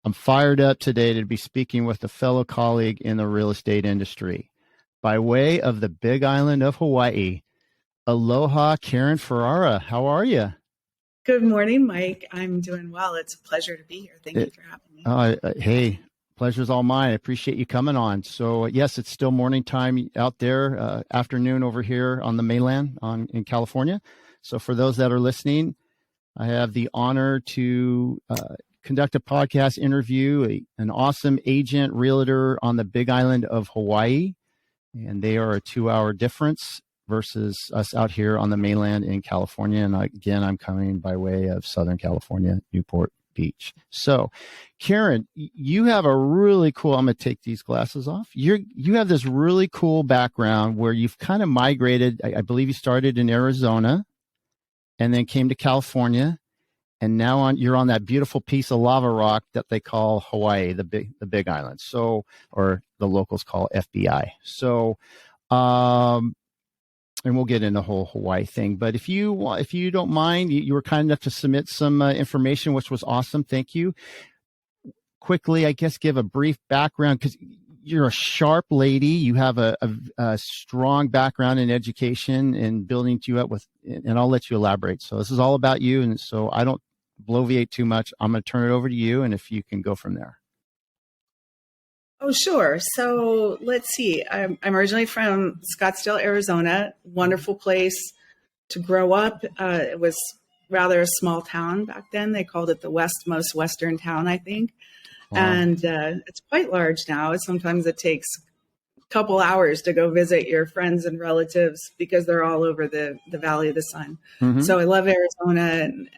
I'm fired up today to be speaking with a fellow colleague in the real estate industry. By way of the Big Island of Hawaii, Aloha, Karen Ferrara. How are you? Good morning, Mike. I'm doing well. It's a pleasure to be here. Thank you for having me. Hey, pleasure's all mine. I appreciate you coming on. So yes, it's still morning time out there, afternoon over here on the mainland in California. So for those that are listening, I have the honor to conduct a podcast interview, an awesome agent realtor on the Big Island of Hawaii. And they are a 2-hour difference versus us out here on the mainland in California. And again, I'm coming by way of Southern California, Newport Beach. So Karen, you have a really cool, I'm going to take these glasses off. You have this really cool background where you've kind of migrated. I believe you started in Arizona and then came to California. And now you're on that beautiful piece of lava rock that they call Hawaii, the Big Island. So, or the locals call FBI. So, and we'll get into the whole Hawaii thing. But if you don't mind, you were kind enough to submit some information, which was awesome. Thank you. Quickly, I guess, give a brief background because you're a sharp lady. You have a strong background in education and building you up with, and I'll let you elaborate. So this is all about you. And so I don't bloviate too much. I'm going to turn it over to you. And if you can go from there. Oh, sure. So let's see. I'm originally from Scottsdale, Arizona. Wonderful place to grow up. It was rather a small town back then. They called it the most western town, I think. Wow. And it's quite large now. Sometimes it takes a couple hours to go visit your friends and relatives because they're all over the Valley of the Sun. Mm-hmm. So I love Arizona, and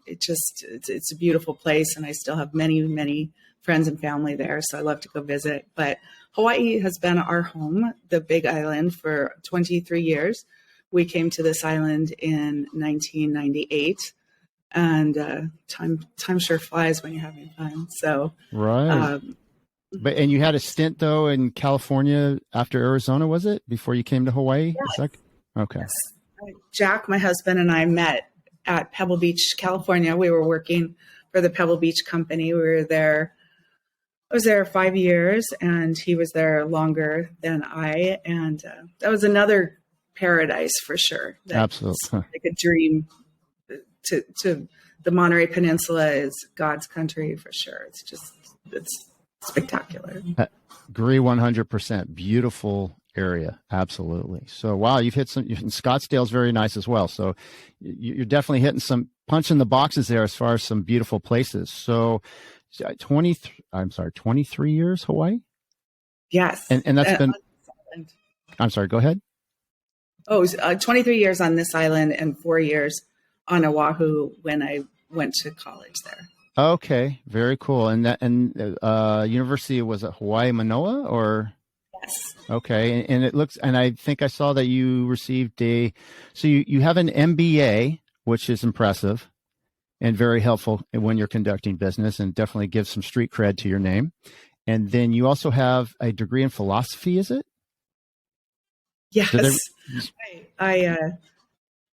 it's a beautiful place, and I still have many, many friends and family there. So I love to go visit. But Hawaii has been our home, the Big Island, for 23 years. We came to this island in 1998. And time sure flies when you're having fun. So right. And you had a stint though in California after Arizona, was it? Before you came to Hawaii? Yes. Okay. Yes. Jack, my husband, and I met at Pebble Beach, California. We were working for the Pebble Beach company. We were there. I was there 5 years, and he was there longer than I. And that was another paradise for sure. Absolutely. Like a dream. To the Monterey Peninsula is God's country for sure. It's spectacular. Agree 100%. Beautiful area. Absolutely. So, wow, you've hit Scottsdale's very nice as well. So you're definitely hitting some punching the boxes there as far as some beautiful places. So 23 years Hawaii? Yes. And that's been, I'm sorry, go ahead. 23 years on this island and 4 years on Oahu when I went to college there. Okay, very cool. And university was at Hawaii Manoa, or? Yes. Okay, and it looks, and I think I saw that you received so you have an MBA, which is impressive and very helpful when you're conducting business, and definitely gives some street cred to your name. And then you also have a degree in philosophy, is it? Yes. I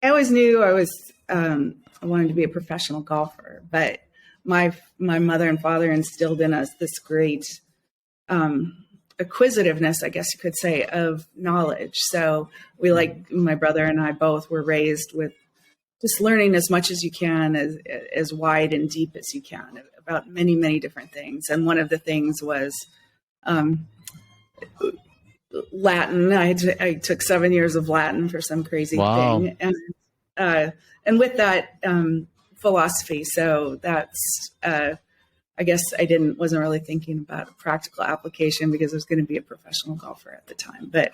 always knew I wanted to be a professional golfer, but my mother and father instilled in us this great acquisitiveness, I guess you could say, of knowledge. So my brother and I both were raised with just learning as much as you can, as wide and deep as you can about many, many different things. And one of the things was Latin. I took 7 years of Latin for some crazy thing. And with that, philosophy. So that's, I guess I wasn't really thinking about a practical application because I was going to be a professional golfer at the time. But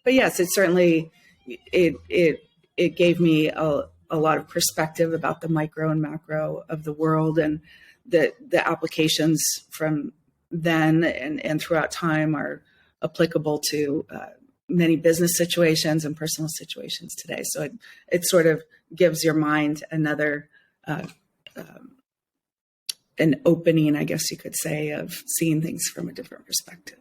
yes, it certainly, it gave me a lot of perspective about the micro and macro of the world, and the applications from then and throughout time are applicable to many business situations and personal situations today. So it sort of gives your mind another an opening, I guess you could say, of seeing things from a different perspective.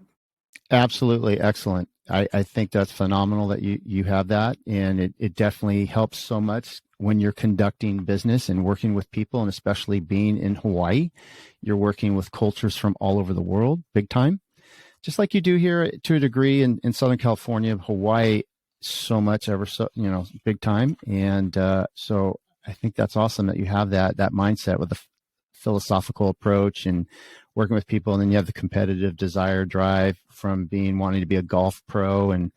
Absolutely. Excellent. I think that's phenomenal that you have that. And it definitely helps so much when you're conducting business and working with people, and especially being in Hawaii, you're working with cultures from all over the world, big time, just like you do here to a degree in Southern California. Hawaii, so much, ever so, big time. And so I think that's awesome that you have that mindset with a philosophical approach and working with people. And then you have the competitive desire drive from wanting to be a golf pro. And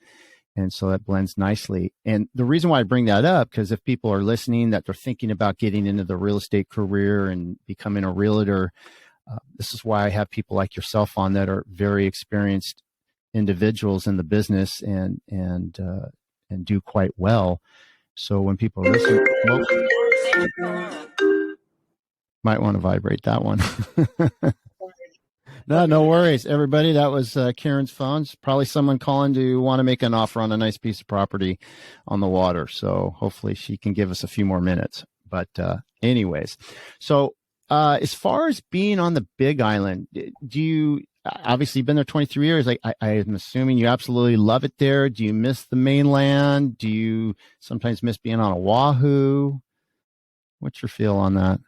so that blends nicely. And the reason why I bring that up, because if people are listening that they're thinking about getting into the real estate career and becoming a realtor, this is why I have people like yourself on that are very experienced individuals in the business and do quite well. So when people are listening, might want to vibrate that one. No worries, everybody. That was Karen's phone. It's probably someone calling to want to make an offer on a nice piece of property on the water. So hopefully she can give us a few more minutes. But anyways, so as far as being on the Big Island, do you obviously been there 23 years? I'm assuming you absolutely love it there. Do you miss the mainland? Do you sometimes miss being on Oahu? What's your feel on that?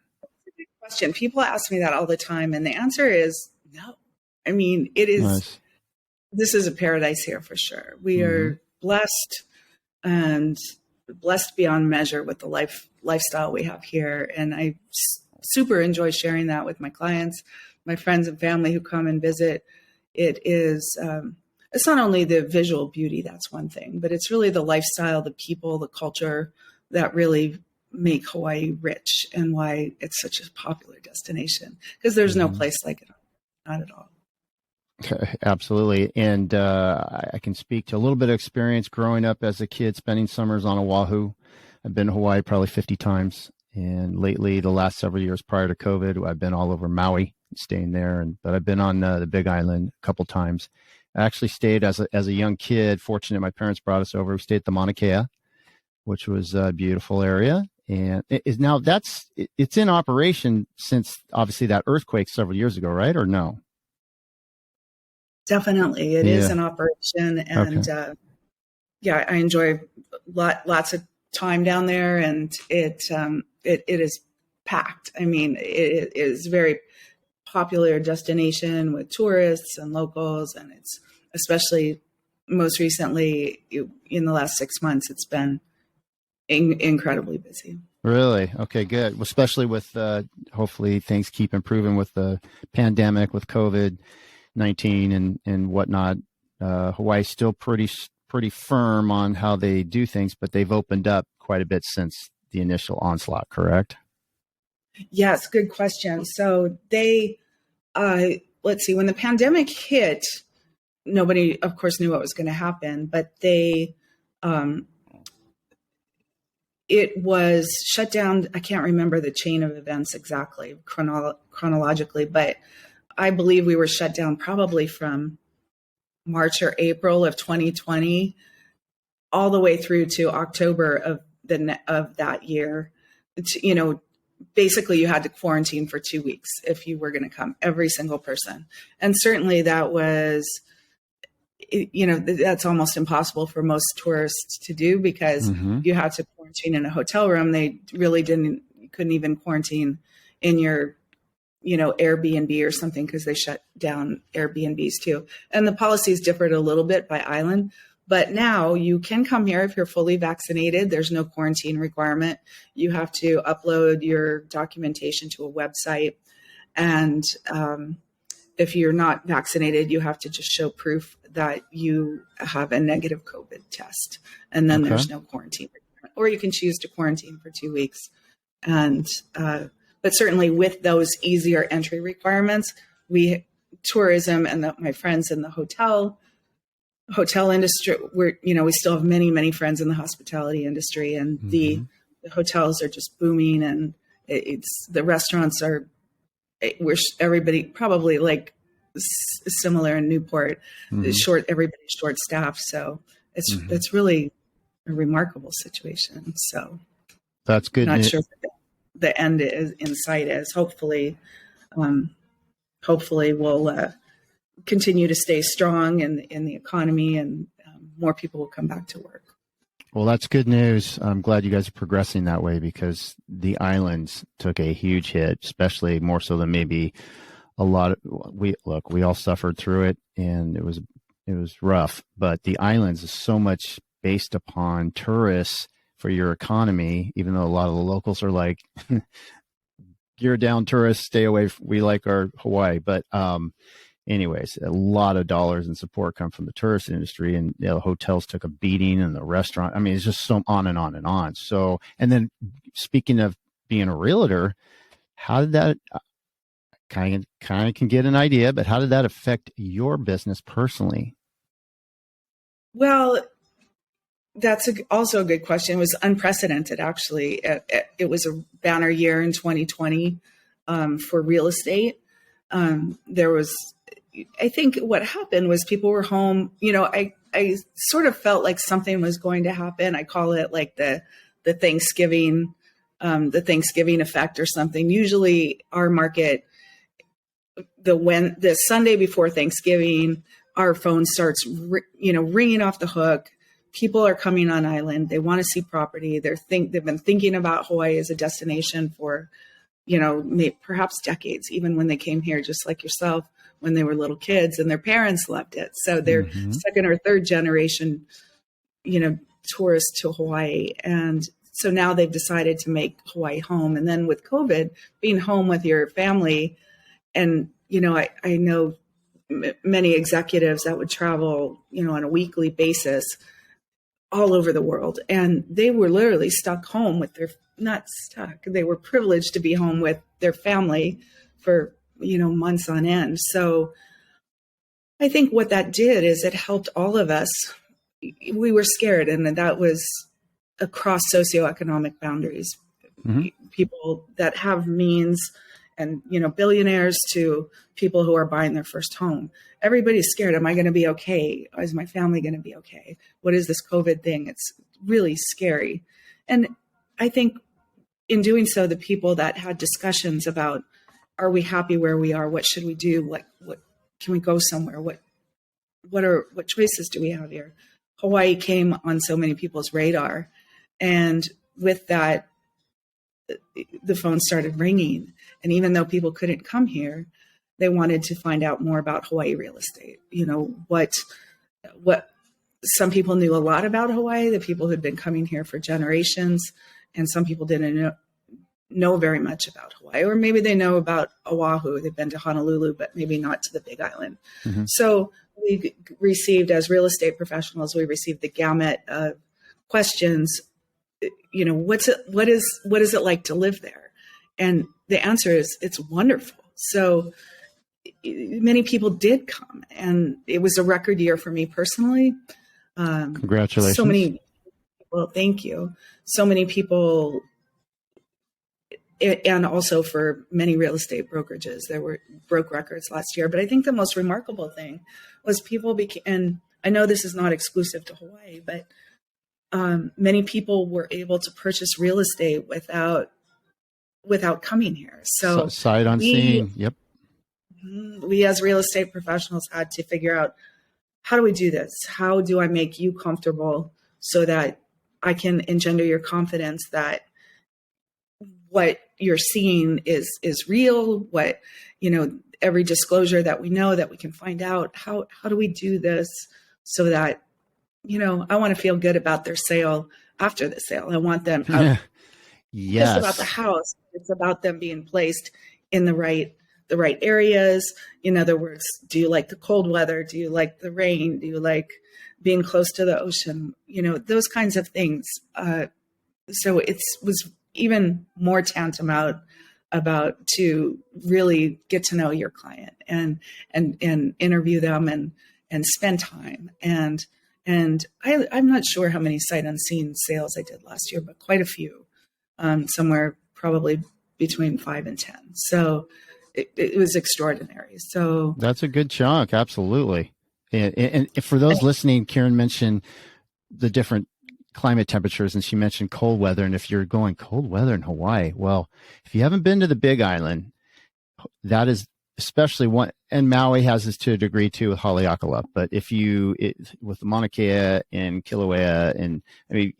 Question. People ask me that all the time, and the answer is no. I mean, it is. Nice. This is a paradise here for sure. We are blessed and blessed beyond measure with the lifestyle we have here, and I super enjoy sharing that with my clients, my friends and family who come and visit. It is. It's not only the visual beauty, that's one thing, but it's really the lifestyle, the people, the culture that really make Hawaii rich and why it's such a popular destination, because there's no place like it. Not at all. Okay, absolutely. And I can speak to a little bit of experience growing up as a kid, spending summers on Oahu. I've been to Hawaii probably 50 times. And lately, the last several years prior to COVID, I've been all over Maui, staying there. But I've been on the Big Island a couple times. I actually stayed as a young kid. Fortunate, my parents brought us over. We stayed at the Mauna Kea, which was a beautiful area. And it's in operation since obviously that earthquake several years ago, right? Or no? Definitely. It is in operation. And I enjoy lots of time down there, and it is packed. I mean, it is a very popular destination with tourists and locals. And it's especially most recently in the last 6 months, it's been incredibly busy. Really? Okay, good. Especially with hopefully things keep improving with the pandemic, with COVID-19 and whatnot. Hawaii's still pretty firm on how they do things, but they've opened up quite a bit since the initial onslaught, correct? Yes, good question. So they, let's see, when the pandemic hit, nobody, of course, knew what was going to happen, but they, it was shut down. I can't remember the chain of events exactly chronologically, but I believe we were shut down probably from March or April of 2020 all the way through to October of that year. It's, basically you had to quarantine for 2 weeks if you were going to come, every single person. And certainly that was, that's almost impossible for most tourists to do, because you had to quarantine in a hotel room. They really couldn't even quarantine in your, Airbnb or something, because they shut down Airbnbs too. And the policies differed a little bit by island, but now you can come here if you're fully vaccinated. There's no quarantine requirement. You have to upload your documentation to a website. And if you're not vaccinated, you have to just show proof that you have a negative COVID test. And then there's no quarantine requirement. Or you can choose to quarantine for 2 weeks. And but certainly with those easier entry requirements, tourism and my friends in the hotel industry, we still have many, many friends in the hospitality industry, and the hotels are just booming, and it's the restaurants are, everybody probably like similar in Newport, everybody's short staffed. So it's really a remarkable situation. So that's good. Not sure what the end is in sight is. Hopefully we'll continue to stay strong in the economy, and more people will come back to work. Well, that's good news. I'm glad you guys are progressing that way because the islands took a huge hit, especially more so than maybe a lot of we all suffered through it and it was rough, but the islands is so much based upon tourists for your economy, even though a lot of the locals are like gear down tourists, stay away. We like our Hawaii, but anyways, a lot of dollars and support come from the tourist industry, and the hotels took a beating, and the restaurant. I mean, it's just so on and on and on. So, and then speaking of being a realtor, how did that kind of can get an idea? But how did that affect your business personally? Well, that's also a good question. It was unprecedented, actually. It was a banner year in 2020 for real estate. There was, I think what happened was people were home. I sort of felt like something was going to happen. I call it like the Thanksgiving, the Thanksgiving effect or something. Usually our market, the Sunday before Thanksgiving, our phone starts, ringing off the hook. People are coming on island. They want to see property. They've been thinking about Hawaii as a destination for, perhaps decades, even when they came here, just like yourself, when they were little kids and their parents loved it. So they're second or third generation, tourists to Hawaii. And so now they've decided to make Hawaii home. And then with COVID, being home with your family, and, I know many executives that would travel, on a weekly basis all over the world. And they were literally stuck home with not stuck. They were privileged to be home with their family for, months on end. So I think what that did is it helped all of us. We were scared, and that was across socioeconomic boundaries. People that have means and, billionaires to people who are buying their first home. Everybody's scared. Am I going to be okay? Is my family going to be okay? What is this COVID thing? It's really scary. And I think in doing so, the people that had discussions about, are we happy where we are? What should we do? What can we go somewhere? What choices do we have here? Hawaii came on so many people's radar. And with that, the phone started ringing. And even though people couldn't come here, they wanted to find out more about Hawaii real estate. What some people knew a lot about Hawaii, the people who'd been coming here for generations, and some people didn't know very much about Hawaii, or maybe they know about Oahu. They've been to Honolulu, but maybe not to the Big Island. So we received, as real estate professionals, we received the gamut of questions. What is it like to live there? And the answer is, it's wonderful. So many people did come, and it was a record year for me personally. Congratulations. So many people, thank you. So many people, and also for many real estate brokerages, there broke records last year. But I think the most remarkable thing was people and I know this is not exclusive to Hawaii, but many people were able to purchase real estate without coming here. So sight unseen. Yep. We as real estate professionals had to figure out, how do we do this? How do I make you comfortable so that I can engender your confidence that what you're seeing is real? What, every disclosure that we know, that we can find out, how do we do this so that, I want to feel good about their sale after the sale. I want them yes. Just about the house. It's about them being placed in the right areas. In other words, do you like the cold weather? Do you like the rain? Do you like being close to the ocean? Those kinds of things. So it was even more tantamount about to really get to know your client and interview them and spend time. And I'm not sure how many sight unseen sales I did last year, but quite a few, somewhere probably between 5 and 10. So it was extraordinary. So that's a good chunk. Absolutely. And for those listening, Karen mentioned the different climate temperatures, and she mentioned cold weather. And if you're going cold weather in Hawaii, well, if you haven't been to the Big Island, that is especially one, and Maui has this to a degree too with Haleakala, but with Mauna Kea and Kilauea, and I mean,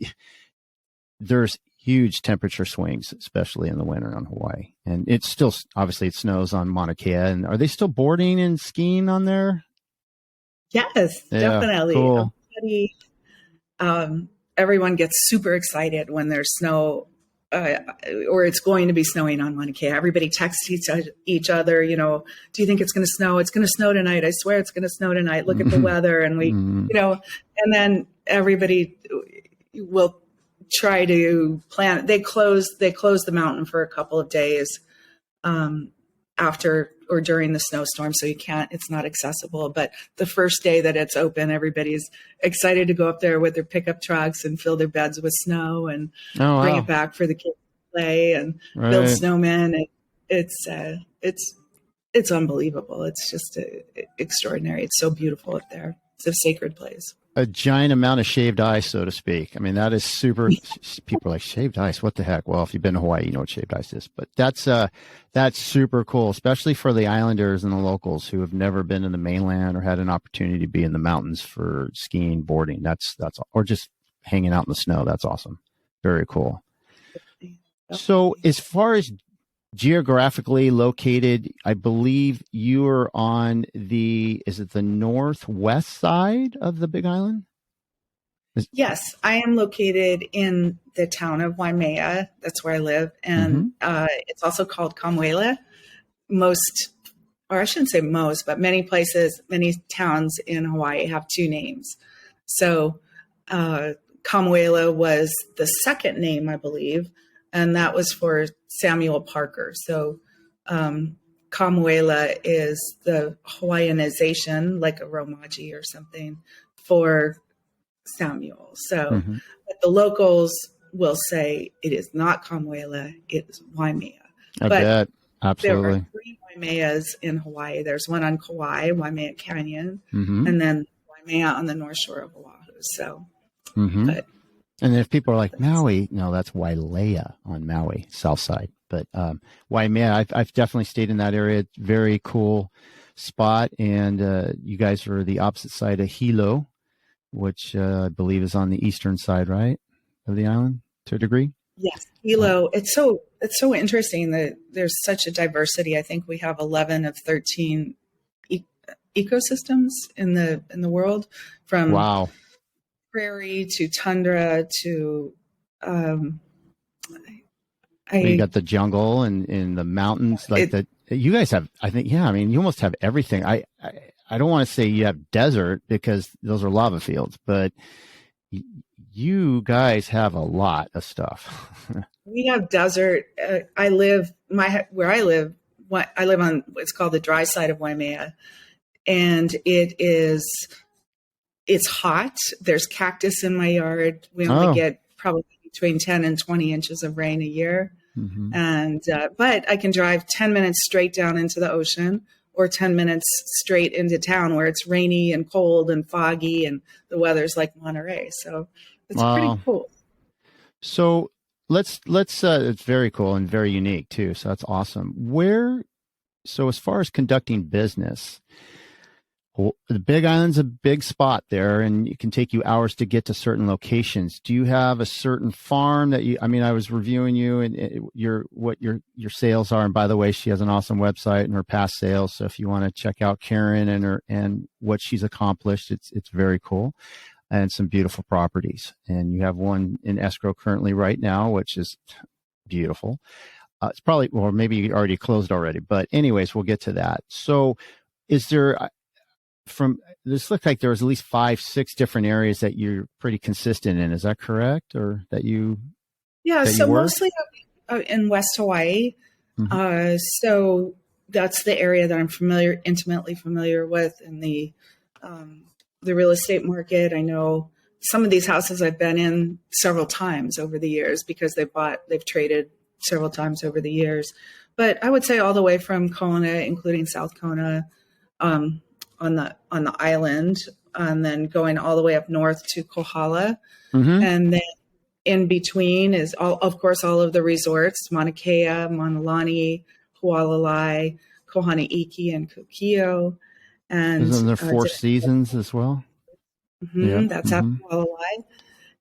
there's huge temperature swings, especially in the winter on Hawaii. And it's still, obviously it snows on Mauna Kea. And are they still boarding and skiing on there? Yes, Yeah, definitely. cool. Everyone gets super excited when there's snow, or it's going to be snowing on Mauna Kea. Everybody texts each other, do you think it's going to snow? It's going to snow tonight. I swear it's going to snow tonight. Look at the weather. And and then everybody will try to plan. They close the mountain for a couple of days after or during the snowstorm, so it's not accessible. But the first day that it's open, everybody's excited to go up there with their pickup trucks and fill their beds with snow and bring it back for the kids to play and build snowmen. It's unbelievable. It's just extraordinary. It's so beautiful up there. It's a sacred place. A giant amount of shaved ice, so to speak. I mean, that is super. People are like, shaved ice, what the heck? Well, if you've been to Hawaii, you know what shaved ice is. But that's super cool, especially for the islanders and the locals who have never been in the mainland or had an opportunity to be in the mountains for skiing, boarding. That's or just hanging out in the snow. That's awesome. Very cool. So as far as geographically located, I believe you are on is it the northwest side of the Big Island? Yes, I am located in the town of Waimea. That's where I live. And it's also called Kamuela. Or I shouldn't say most, but many towns in Hawaii have two names. So Kamuela was the second name, I believe, and that was for Samuel Parker. So Kamuela is the Hawaiianization, like a Romaji or something, for Samuel. So but the locals will say it is not Kamuela, it is Waimea. I bet. Absolutely. There are 3 Waimeas in Hawaii. There's one on Kauai, Waimea Canyon, and then Waimea on the north shore of Oahu. So, but and if people are like, Maui, no, that's Wailea on Maui, south side. But Waimea, I've definitely stayed in that area. Very cool spot. And you guys are the opposite side of Hilo, which I believe is on the eastern side, right, of the island to a degree? Yes, Hilo. It's so interesting that there's such a diversity. I think we have 11 of 13 ecosystems in the world, from prairie to tundra to you got the jungle and the mountains, you guys have, I think, I mean, you almost have everything. I don't want to say you have desert because those are lava fields, but you guys have a lot of stuff. We have desert. I live on what's called the dry side of Waimea, and it's hot. There's cactus in my yard. We only get probably between 10 and 20 inches of rain a year. And, but I can drive 10 minutes straight down into the ocean, or 10 minutes straight into town where it's rainy and cold and foggy and the weather's like Monterey. So it's pretty cool. So let's it's very cool and very unique too. So that's awesome. So as far as conducting business, the Big Island's a big spot there, and it can take you hours to get to certain locations. Do you have a certain farm that I was reviewing you and what your sales are. And by the way, she has an awesome website and her past sales. So if you want to check out Karen and what she's accomplished, it's very cool, and some beautiful properties. And you have one in escrow currently right now, which is beautiful. It's probably, or maybe you already closed already, but anyways, we'll get to that. So is there, this looks like there's at least 5-6 different areas that you're pretty consistent in. Is that correct? Or that you? Yeah. So mostly in West Hawaii. So that's the area that I'm intimately familiar with in the real estate market. I know some of these houses I've been in several times over the years because they've traded several times over the years. But I would say all the way from Kona, including South Kona, on the island, and then going all the way up north to Kohala. And then in between is all of the resorts: Mauna Kea, Mauna Lani, Hualalai, Kohana Iki and Kukio. And Isn't there Four Seasons as well? Yeah. that's after Walalai.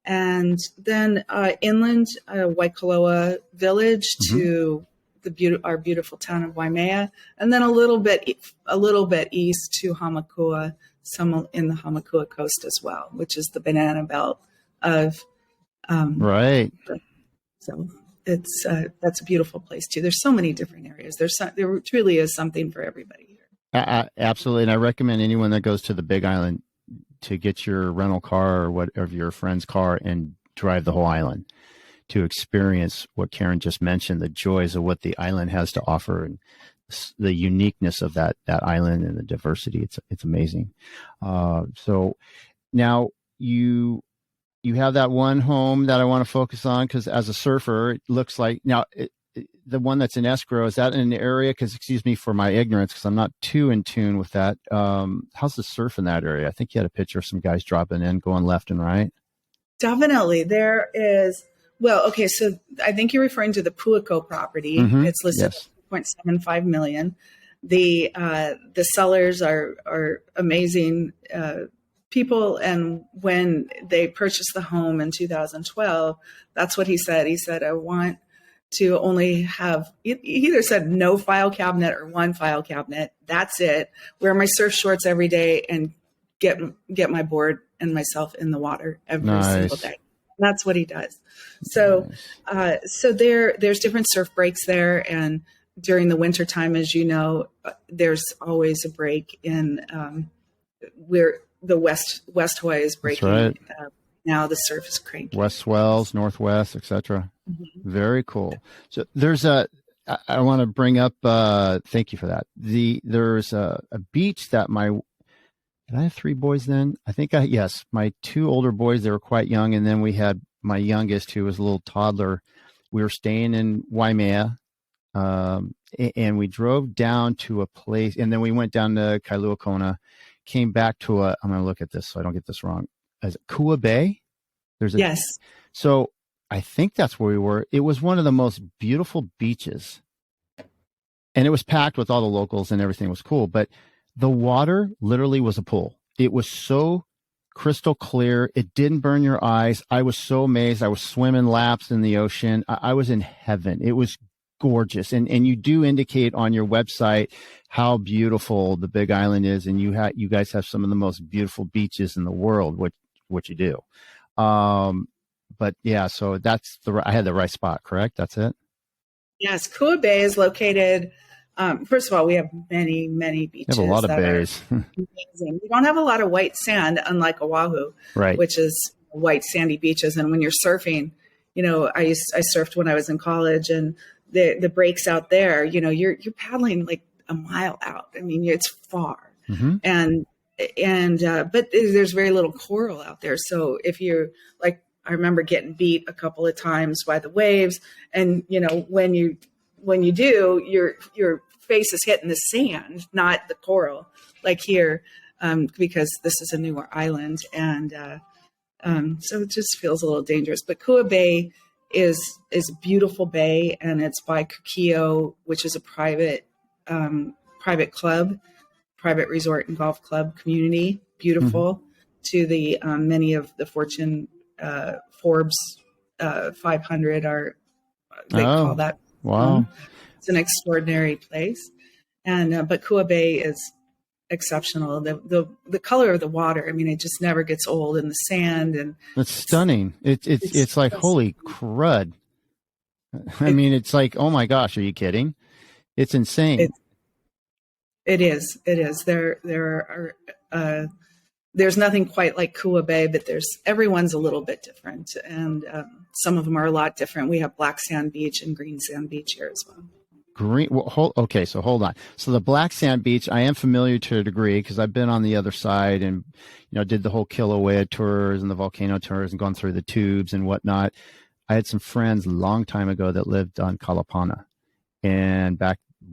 And then inland, Waikoloa Village to our beautiful town of Waimea, and then a little bit east to Hamakua, some in the Hamakua coast as well, which is the banana belt of right. So it's that's a beautiful place too. There's so many different areas. There truly is something for everybody here. Absolutely, and I recommend anyone that goes to the Big Island to get your rental car or whatever, your friend's car, and drive the whole island to experience what Karen just mentioned, the joys of what the island has to offer and the uniqueness of that island and the diversity. It's amazing. So now you have that one home that I want to focus on, because as a surfer, it looks like now the one that's in escrow, is that in an area? Because excuse me for my ignorance, because I'm not too in tune with that. How's the surf in that area? I think you had a picture of some guys dropping in, going left and right. Definitely, there is. Well, okay, so I think you're referring to the Puako property. It's listed at $2.75 million. The sellers are amazing people, and when they purchased the home in 2012, that's what he said. He said, I want to only have, he either said no file cabinet or one file cabinet. That's it. Wear my surf shorts every day and get my board and myself in the water every single day. And that's what he does. So, so there's different surf breaks there. And during the winter time, as you know, there's always a break in where the West Hawaii is breaking. That's right. Now the surf is cranking. West swells, northwest, etc. Very cool. So there's I want to bring up, thank you for that. There's a beach that did I have three boys then? I think yes, my two older boys, they were quite young. And then we had my youngest, who was a little toddler. We were staying in Waimea, and we drove down to a place, and then we went down to Kailua Kona, came back to I'm going to look at this so I don't get this wrong. Is it Kua Bay? Yes. So I think that's where we were. It was one of the most beautiful beaches, and it was packed with all the locals and everything was cool. But the water literally was a pool. It was so crystal clear. It didn't burn your eyes. I was so amazed. I was swimming laps in the ocean. I was in heaven. It was gorgeous. And you do indicate on your website how beautiful the Big Island is. And you guys have some of the most beautiful beaches in the world, what you do. But yeah, so I had the right spot, correct? That's it? Yes. Kua Bay is located, first of all, we have many, many beaches. We have a lot of bays. Amazing. We don't have a lot of white sand, unlike Oahu, right, which is white sandy beaches. And when you're surfing, I surfed when I was in college, and the breaks out there, you're paddling like a mile out. I mean, it's far. And but there's very little coral out there. So if you're like, I remember getting beat a couple of times by the waves, and when you do, your face is hitting the sand, not the coral, like here, because this is a newer island, and so it just feels a little dangerous. But Kua Bay is a beautiful bay, and it's by Kukio, which is a private club, private resort and golf club community. Beautiful. To the many of the Fortune Forbes 500 are call that. Wow. It's an extraordinary place, and but Kua Bay is exceptional. The color of the water, I mean, it just never gets old, and the sand, and it's stunning. It's like, holy crud. I mean, it's like, oh my gosh, are you kidding? It's insane. It is. There are there's nothing quite like Kua Bay, but everyone's a little bit different, and some of them are a lot different. We have black sand beach and green sand beach here as well. Okay, so hold on. So the black sand beach, I am familiar to a degree, because I've been on the other side and did the whole Kilauea tours and the volcano tours and gone through the tubes and whatnot. I had some friends a long time ago that lived on Kalapana, and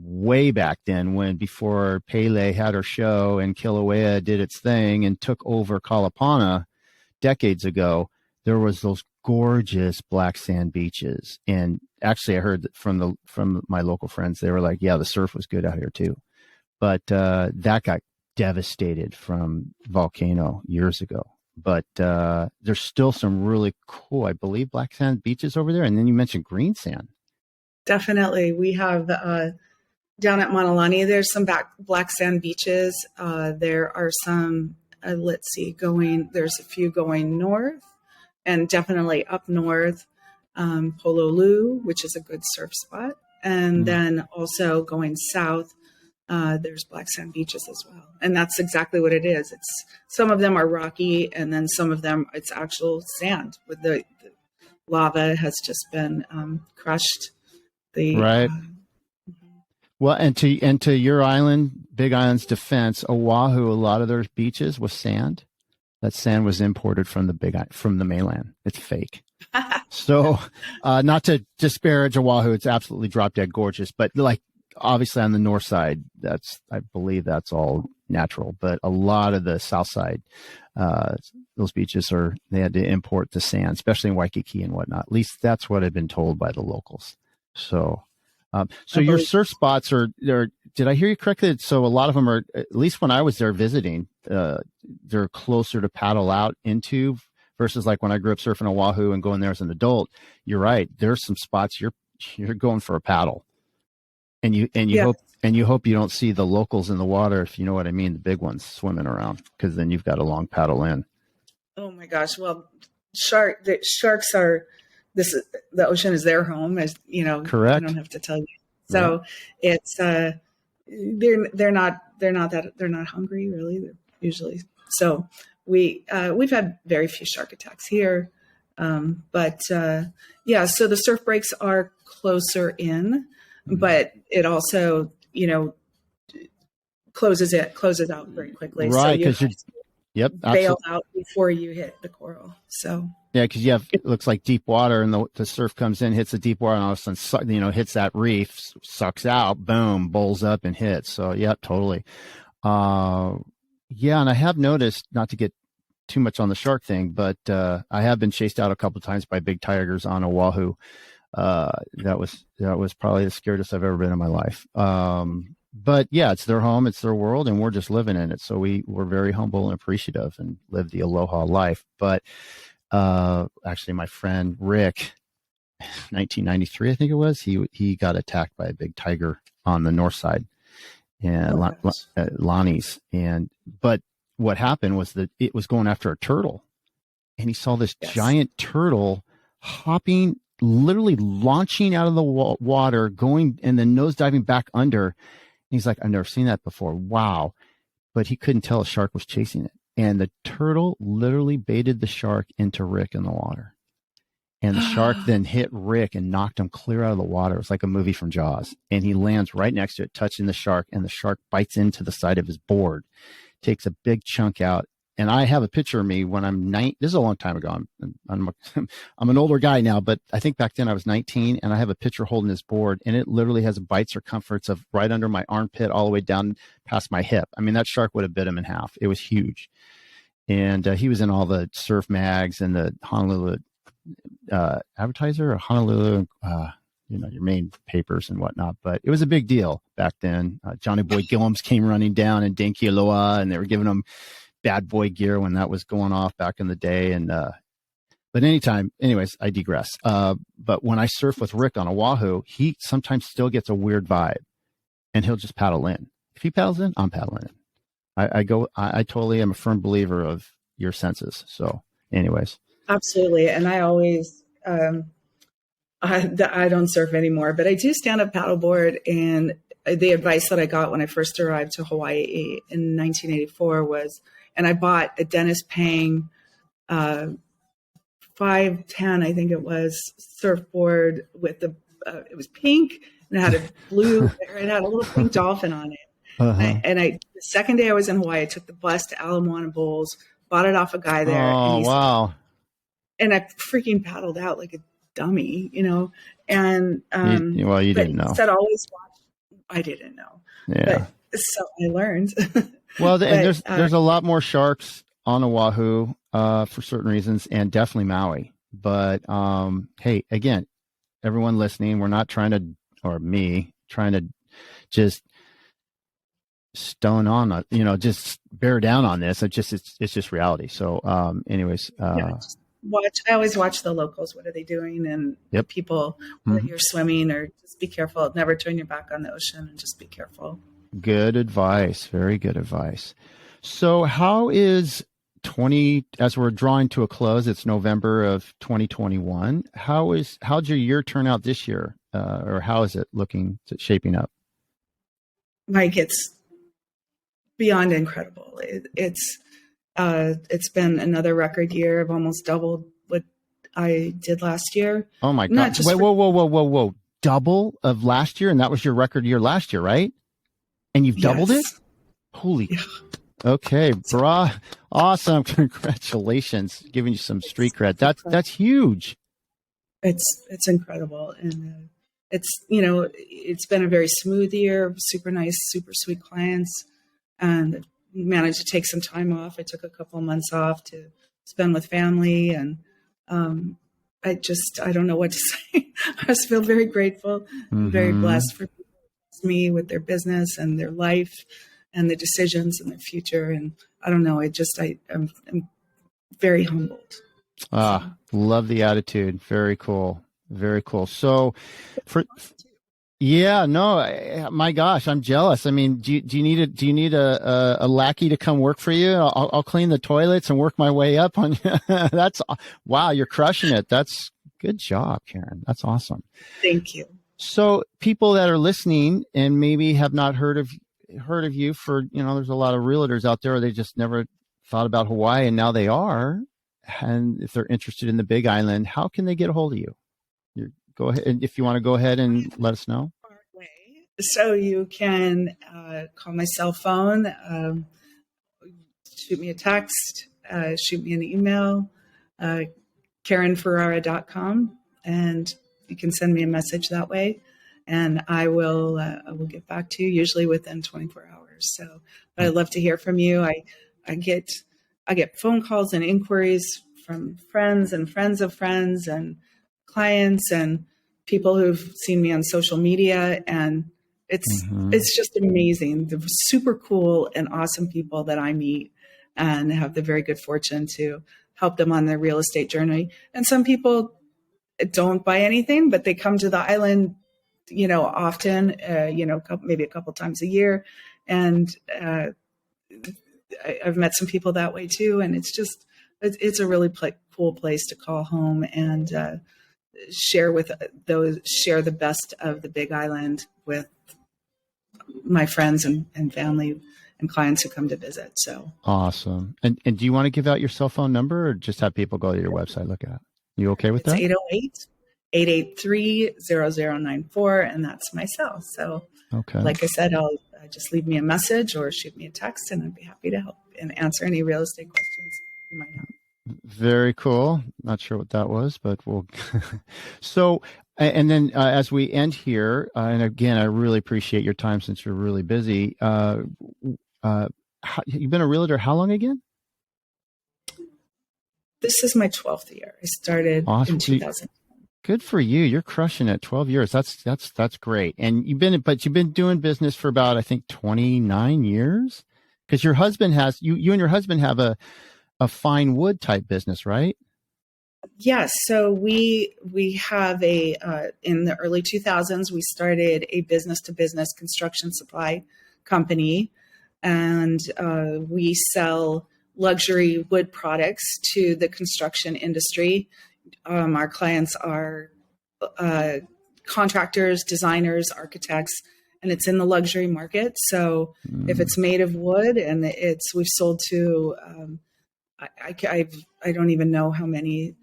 way back then, before Pele had her show and Kilauea did its thing and took over Kalapana decades ago, there was those gorgeous black sand beaches. And actually, I heard from my local friends, they were like, yeah, the surf was good out here too. but that got devastated from volcano years ago. But there's still some really cool, I believe, black sand beaches over there. And then you mentioned green sand. Definitely. We have down at Montalani, there's some black sand beaches. There are some, there's a few going north and definitely up north, Pololu, which is a good surf spot. And then also going south, there's black sand beaches as well. And that's exactly what it is. It's some of them are rocky, and then some of them it's actual sand with the lava has just been crushed. Right. Well, and to your island, Big Island's defense, Oahu, a lot of their beaches was sand. That sand was imported from the mainland. It's fake. So, not to disparage Oahu, it's absolutely drop dead gorgeous. But like obviously on the north side, I believe that's all natural. But a lot of the south side, those beaches they had to import the sand, especially in Waikiki and whatnot. At least that's what I've been told by the locals. So. So your surf spots did I hear you correctly? So a lot of them are, at least when I was there visiting, they're closer to paddle out into versus like when I grew up surfing Oahu and going there as an adult. You're right. There's some spots you're going for a paddle, and you hope you don't see the locals in the water, if you know what I mean, the big ones swimming around, because then you've got a long paddle in. Oh my gosh. Well, sharks are, the ocean is their home, as you know. Correct. I don't have to tell you. So it's they're not hungry really. They're usually so we've had very few shark attacks here, but so the surf breaks are closer in, but it also closes out very quickly. Right, because you're bailed out before you hit the coral. So yeah, because it looks like deep water, and the surf comes in, hits the deep water, and all of a sudden, hits that reef, sucks out, boom, bowls up and hits. So yeah, totally. And I have noticed, not to get too much on the shark thing, but I have been chased out a couple of times by big tigers on Oahu. That was probably the scariest I've ever been in my life. But yeah, it's their home, it's their world, and we're just living in it. So we're very humble and appreciative and live the Aloha life. But actually, my friend Rick, 1993, I think it was, he got attacked by a big tiger on the north side, and Lonnie's. But what happened was that it was going after a turtle, and he saw this giant turtle hopping, literally launching out of the water, going and then nose diving back under. He's like, I've never seen that before. Wow. But he couldn't tell a shark was chasing it. And the turtle literally baited the shark into Rick in the water. And the shark then hit Rick and knocked him clear out of the water. It was like a movie from Jaws. And he lands right next to it, touching the shark. And the shark bites into the side of his board, takes a big chunk out. And I have a picture of me when I'm 9. This is a long time ago. I'm an older guy now, but I think back then I was 19, and I have a picture holding this board, and it literally has a bite circumference of right under my armpit all the way down past my hip. I mean, that shark would have bit him in half. It was huge. And he was in all the surf mags and the Honolulu Advertiser, or Honolulu, your main papers and whatnot. But it was a big deal back then. Johnny Boy Gillums came running down in Dinky Aloha, and they were giving him bad boy gear when that was going off back in the day. And but anyways, I digress. But when I surf with Rick on Oahu, he sometimes still gets a weird vibe, and he'll just paddle in. If he paddles in, I'm paddling in. I totally am a firm believer of your senses. So anyways. Absolutely. And I always, I don't surf anymore, but I do stand up paddleboard. And the advice that I got when I first arrived to Hawaii in 1984 was, and I bought a Dennis Pang 510, I think it was, surfboard with it was pink and it had it had a little pink dolphin on it. Uh-huh. The second day I was in Hawaii, I took the bus to Ala Moana Bowls, bought it off a guy there. Oh, wow. And I freaking paddled out like a dummy, and, you didn't know. Said always watch. I didn't know. Yeah. But, so I learned. Well, and there's a lot more sharks on Oahu, for certain reasons, and definitely Maui. But, hey, again, everyone listening, we're not trying to, or me, trying to just stone on, just bear down on this. It's just reality. So, anyways, just watch. I always watch the locals. What are they doing? And yep. people, whether you're swimming or just be careful. Never turn your back on the ocean and just be careful. Good advice. Very good advice. So how is as we're drawing to a close, it's November of 2021. How'd your year turn out this year? Or how is it looking, shaping up? Mike, it's beyond incredible. It's been another record year. I've almost doubled what I did last year. Oh my God. Wait, whoa. Double of last year. And that was your record year last year, right? And you've doubled it? Holy. Yeah. Okay. Awesome. Congratulations. Giving you some street cred. That's huge. It's incredible. And it's been a very smooth year, super nice, super sweet clients, and managed to take some time off. I took a couple of months off to spend with family, and I don't know what to say. I just feel very grateful, very blessed for me with their business and their life and the decisions and their future. And I don't know, I'm very humbled. Love the attitude. Very cool. Very cool. So my gosh, I'm jealous. I mean, do you need a lackey to come work for you? I'll clean the toilets and work my way up on wow, you're crushing it. That's good job, Karen. That's awesome. Thank you. So people that are listening and maybe have not heard of you for, there's a lot of realtors out there, they just never thought about Hawaii and now they are. And if they're interested in the Big Island, how can they get a hold of you? Go ahead. And if you want to go ahead and let us know. So you can call my cell phone, shoot me a text, shoot me an email, KarenFerrara.com, and you can send me a message that way, and I will get back to you usually within 24 hours. So, but I'd love to hear from you. I get phone calls and inquiries from friends and friends of friends and clients and people who've seen me on social media, and it's just amazing. The super cool and awesome people that I meet and have the very good fortune to help them on their real estate journey. And some people don't buy anything, but they come to the island, often, maybe a couple times a year. And I've met some people that way too. And it's a really cool place to call home and share the best of the Big Island with my friends and family and clients who come to visit. So awesome. And do you want to give out your cell phone number or just have people go to your website, look at it? You okay with that? 808-883-0094. And that's my cell. So like I said, just leave me a message or shoot me a text and I'd be happy to help and answer any real estate questions you might have. Very cool. Not sure what that was, but we'll. So, and then as we end here, and again, I really appreciate your time since you're really busy. You've been a realtor how long again? This is my 12th year. I started in 2000. Good for you. You're crushing it. 12 years. That's great. And you've been doing business for about, I think, 29 years, because your husband has you and your husband have a fine wood type business, right? Yes. So we have in the early 2000s, we started a business to business construction supply company, and we sell luxury wood products to the construction industry. Our clients are contractors, designers, architects, and it's in the luxury market. So if it's made of wood and we've sold to, I don't even know how many,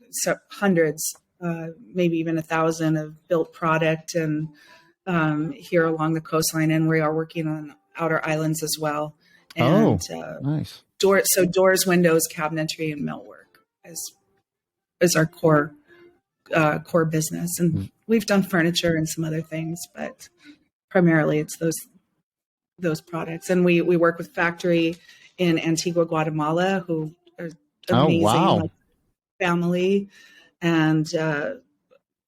hundreds, maybe even 1,000 of built product, and here along the coastline, and we are working on outer islands as well. And, nice. Doors, windows, cabinetry, and millwork is our core business. And we've done furniture and some other things, but primarily it's those products. And we work with factory in Antigua, Guatemala, who are amazing family, and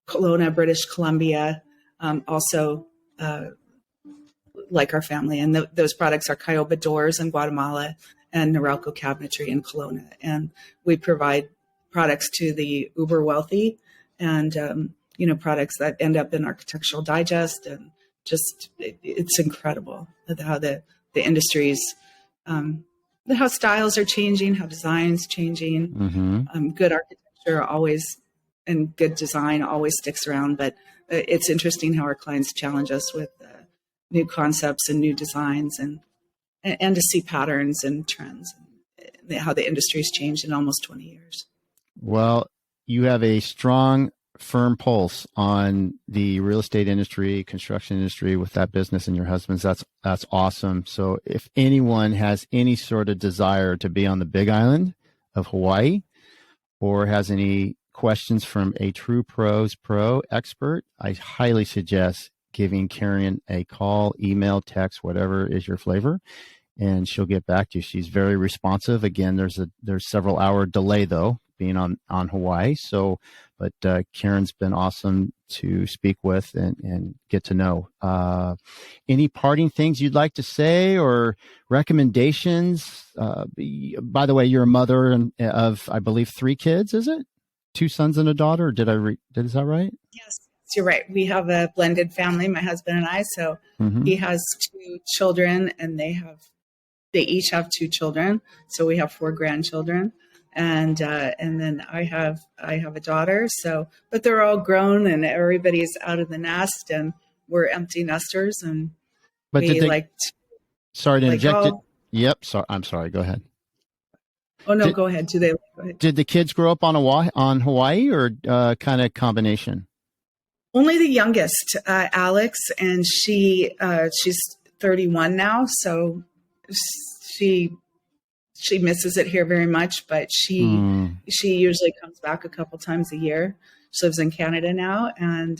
Kelowna, British Columbia, also like our family. And those products are Kyoba doors in Guatemala and Norelco cabinetry in Kelowna. And we provide products to the uber wealthy and, products that end up in Architectural Digest. And just, it's incredible how the industries, how styles are changing, how design's changing. Mm-hmm. Good architecture always and good design always sticks around, but it's interesting how our clients challenge us with new concepts and new designs and to see patterns and trends and how the industry's changed in almost 20 years. Well, you have a strong, firm pulse on the real estate industry, construction industry with that business and your husband's. That's awesome. So if anyone has any sort of desire to be on the Big Island of Hawaii or has any questions from a true pros pro expert, I highly suggest giving Karen a call, email, text, whatever is your flavor, and she'll get back to you. She's very responsive. Again, there's several hour delay though, being on Hawaii. So, but Karen's been awesome to speak with and get to know. Any parting things you'd like to say or recommendations? By the way, you're a mother of, I believe, 3 kids, is it? 2 sons and a daughter? Is that right? Yes, you're right. We have a blended family, my husband and I. So he has 2 children and they each have 2 children. So we have 4 grandchildren. And then I have a daughter. So, but they're all grown and everybody's out of the nest and we're empty nesters. And but sorry to interject. Yep. Sorry. I'm sorry. Go ahead. Oh no, go ahead. Go ahead. Did the kids grow up on Hawaii or kind of combination? Only the youngest, Alex, and she's 31 now. So she misses it here very much, but she usually comes back a couple times a year. She lives in Canada now, and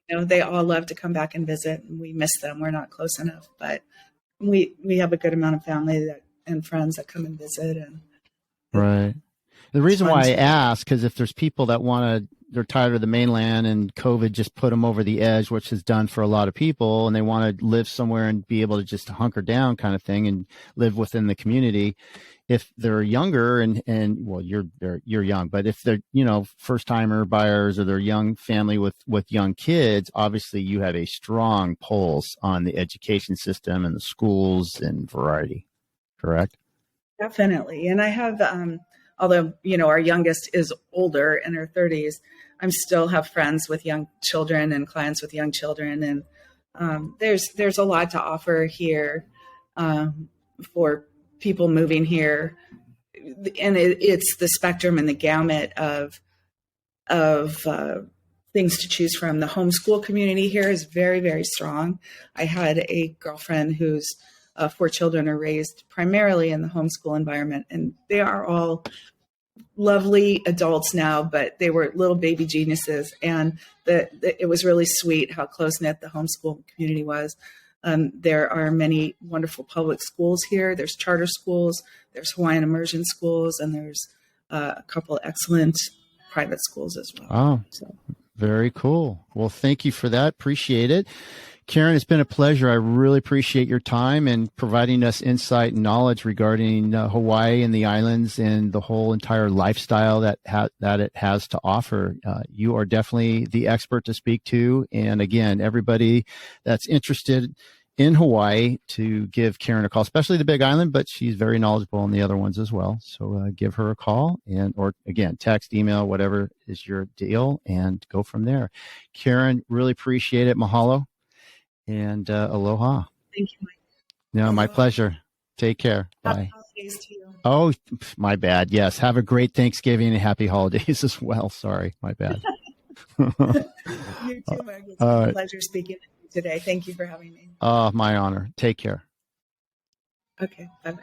they all love to come back and visit, and we miss them. We're not close enough, but we have a good amount of family and friends that come and visit. And right. The reason why I ask, because if there's people that they're tired of the mainland and COVID just put them over the edge, which is done for a lot of people, and they want to live somewhere and be able to just hunker down kind of thing and live within the community. If they're younger and well, you're young, but if they're, first timer buyers or they're young family with young kids, obviously you have a strong pulse on the education system and the schools and variety. Correct? Definitely. And I have, although, our youngest is older in her 30s, I still have friends with young children and clients with young children. And there's a lot to offer here for people moving here. And it's the spectrum and the gamut of things to choose from. The homeschool community here is very, very strong. I had a girlfriend whose 4 children are raised primarily in the homeschool environment, and they are all lovely adults now, but they were little baby geniuses. And it was really sweet how close-knit the homeschool community was. There are many wonderful public schools here. There's charter schools, there's Hawaiian immersion schools, and there's a couple of excellent private schools as well. Oh, so. Very cool. Well, thank you for that. Appreciate it. Karen, it's been a pleasure. I really appreciate your time and providing us insight and knowledge regarding Hawaii and the islands and the whole entire lifestyle that it has to offer. You are definitely the expert to speak to. And again, everybody that's interested in Hawaii to give Karen a call, especially the Big Island, but she's very knowledgeable on the other ones as well. So give her a call or again, text, email, whatever is your deal, and go from there. Karen, really appreciate it. Mahalo. And aloha. Thank you, Mike. No, Aloha. My pleasure. Take care. Happy Bye. holidays to you. Oh, my bad. Yes. Have a great Thanksgiving and happy holidays as well. Sorry. My bad. You too, Mike. It's been a pleasure speaking with you today. Thank you for having me. My honor. Take care. Okay. Bye-bye.